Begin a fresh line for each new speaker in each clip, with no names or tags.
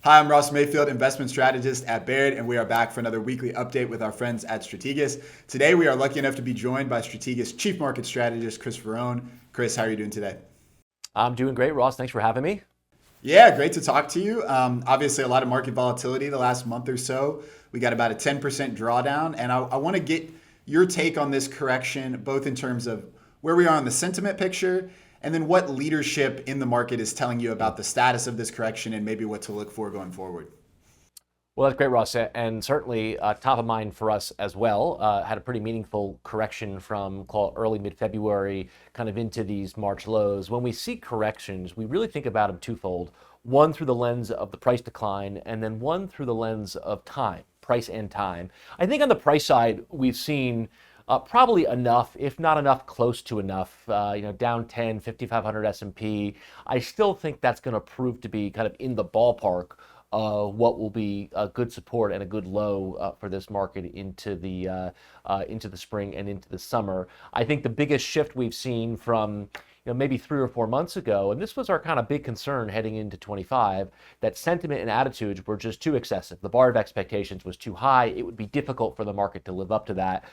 Hi, I'm Ross Mayfield, investment strategist at Baird, and we are back for another weekly update with our friends at Strategas. Today, we are lucky enough to be joined by Strategas Chief Market Strategist Chris Verrone. Chris, how are you doing today?
I'm doing great, Ross. Thanks for having me.
Yeah, great to talk to you. Obviously, a lot of market volatility the last month or so. We got about a 10% drawdown, and I want to get your take on this correction, both in terms of where we are on the sentiment picture and then what leadership in the market is telling you about the status of this correction and maybe what to look for going forward.
Well, that's great, Ross, and certainly top of mind for us as well. Had a pretty meaningful correction from call it early mid-February, kind of into these March lows. When we see corrections, we really think about them twofold: one through the lens of the price decline, and then one through the lens of time, price and time. I think on the price side, we've seen probably enough, if not enough, close to enough. Down 10, 5,500 S&P. I still think that's going to prove to be kind of in the ballpark what will be a good support and a good low for this market into the spring and into the summer. I think the biggest shift we've seen from maybe 3 or 4 months ago, and this was our kind of big concern heading into 25, that sentiment and attitudes were just too excessive. The bar of expectations was too high. It would be difficult for the market to live up to that.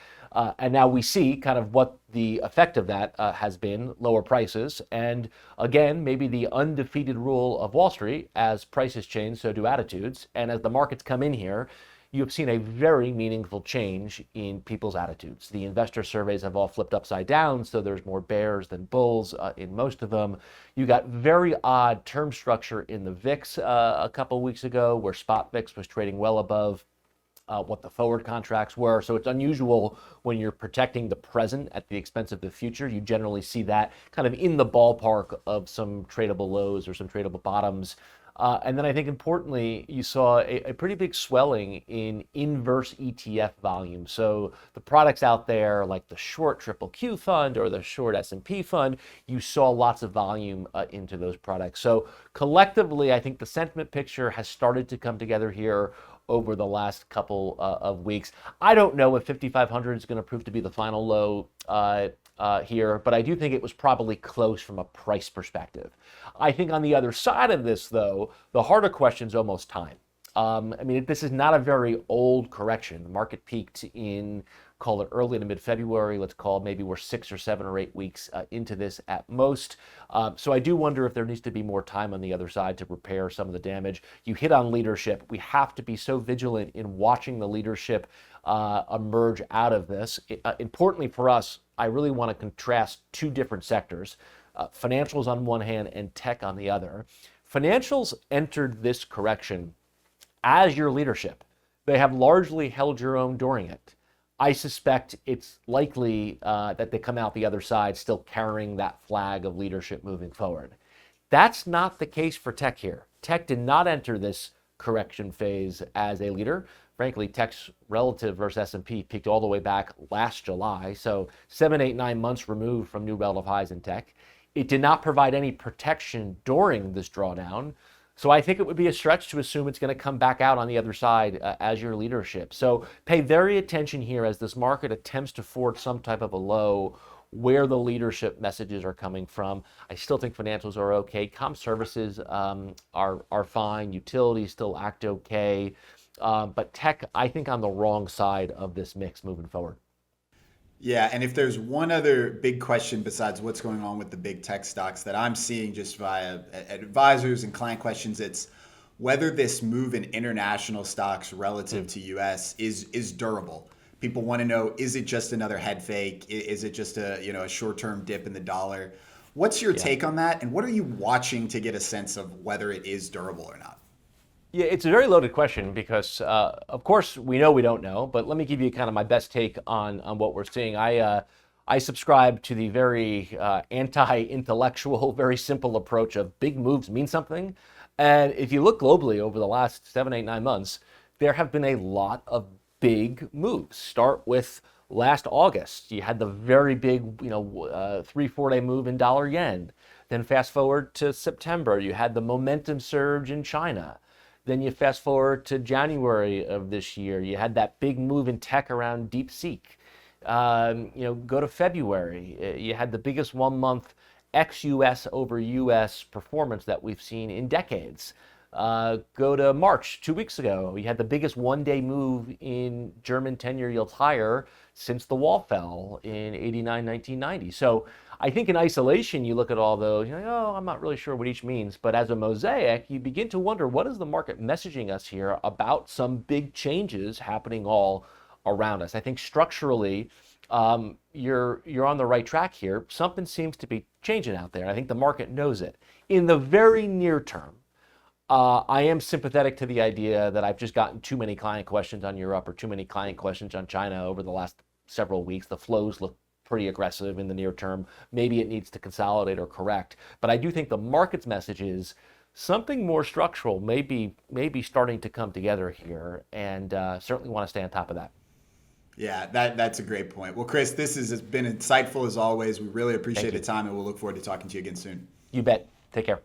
And now we see kind of what the effect of that has been: lower prices. And again, maybe the undefeated rule of Wall Street: as prices change, so do attitudes. And as the markets come in here, you have seen a very meaningful change in people's attitudes. The investor surveys have all flipped upside down, so there's more bears than bulls in most of them. You got very odd term structure in the VIX a couple weeks ago, where spot VIX was trading well above what the forward contracts were. So it's unusual when you're protecting the present at the expense of the future. You generally see that kind of in the ballpark of some tradable lows or some tradable bottoms. And then I think importantly, you saw a pretty big swelling in inverse ETF volume. So the products out there like the short triple Q fund or the short S&P fund, you saw lots of volume into those products. So collectively, I think the sentiment picture has started to come together here over the last couple of weeks. I don't know if 5,500 is going to prove to be the final low here, but I do think it was probably close from a price perspective. I think on the other side of this, though, the harder question is almost time. This is not a very old correction. The market peaked in, call it early to mid-February. Let's call maybe we're 6 or 7 or 8 weeks into this at most. So I do wonder if there needs to be more time on the other side to repair some of the damage. You hit on leadership. We have to be so vigilant in watching the leadership emerge out of this. Importantly for us, I really want to contrast two different sectors: financials on one hand and tech on the other. Financials entered this correction as your leadership. They have largely held your own during it. I suspect it's likely that they come out the other side still carrying that flag of leadership moving forward. That's not the case for tech here. Tech did not enter this correction phase as a leader. Frankly, tech's relative versus S&P peaked all the way back last July, so 7, 8, 9 months removed from new relative highs in tech. It did not provide any protection during this drawdown. So I think it would be a stretch to assume it's going to come back out on the other side as your leadership. So pay very attention here as this market attempts to forge some type of a low, where the leadership messages are coming from. I still think financials are okay. Comm services are fine. Utilities still act okay. But tech, I think, on the wrong side of this mix moving forward.
Yeah, and if there's one other big question besides what's going on with the big tech stocks that I'm seeing just via advisors and client questions, it's whether this move in international stocks relative to US is durable. People want to know, is it just another head fake? Is it just a short-term dip in the dollar? What's your
Yeah.
take on that? And what are you watching to get a sense of whether it is durable or not?
Yeah, it's a very loaded question because, of course, we know we don't know. But let me give you kind of my best take on what we're seeing. I subscribe to the very anti-intellectual, very simple approach of big moves mean something. And if you look globally over the last 7, 8, 9 months, there have been a lot of big moves. Start with last August. You had the very big, 3, 4 day move in dollar yen. Then fast forward to September, you had the momentum surge in China. Then you fast forward to January of this year, you had that big move in tech around DeepSeek. Go to February, you had the biggest 1 month ex-US over US performance that we've seen in decades. Go to March, 2 weeks ago. We had the biggest one-day move in German 10-year yields higher since the wall fell in 89, 1990. So I think in isolation, you look at all those, you're like, oh, I'm not really sure what each means. But as a mosaic, you begin to wonder, what is the market messaging us here about some big changes happening all around us? I think structurally, you're on the right track here. Something seems to be changing out there. I think the market knows it. In the very near term, I am sympathetic to the idea that I've just gotten too many client questions on Europe or too many client questions on China over the last several weeks. The flows look pretty aggressive in the near term. Maybe it needs to consolidate or correct. But I do think the market's message is something more structural may be starting to come together here, and certainly want to stay on top of that.
Yeah, that's a great point. Well, Chris, this has been insightful as always. We really
Thank
appreciate the
you.
time, and we'll look forward to talking to you again soon.
You bet. Take care.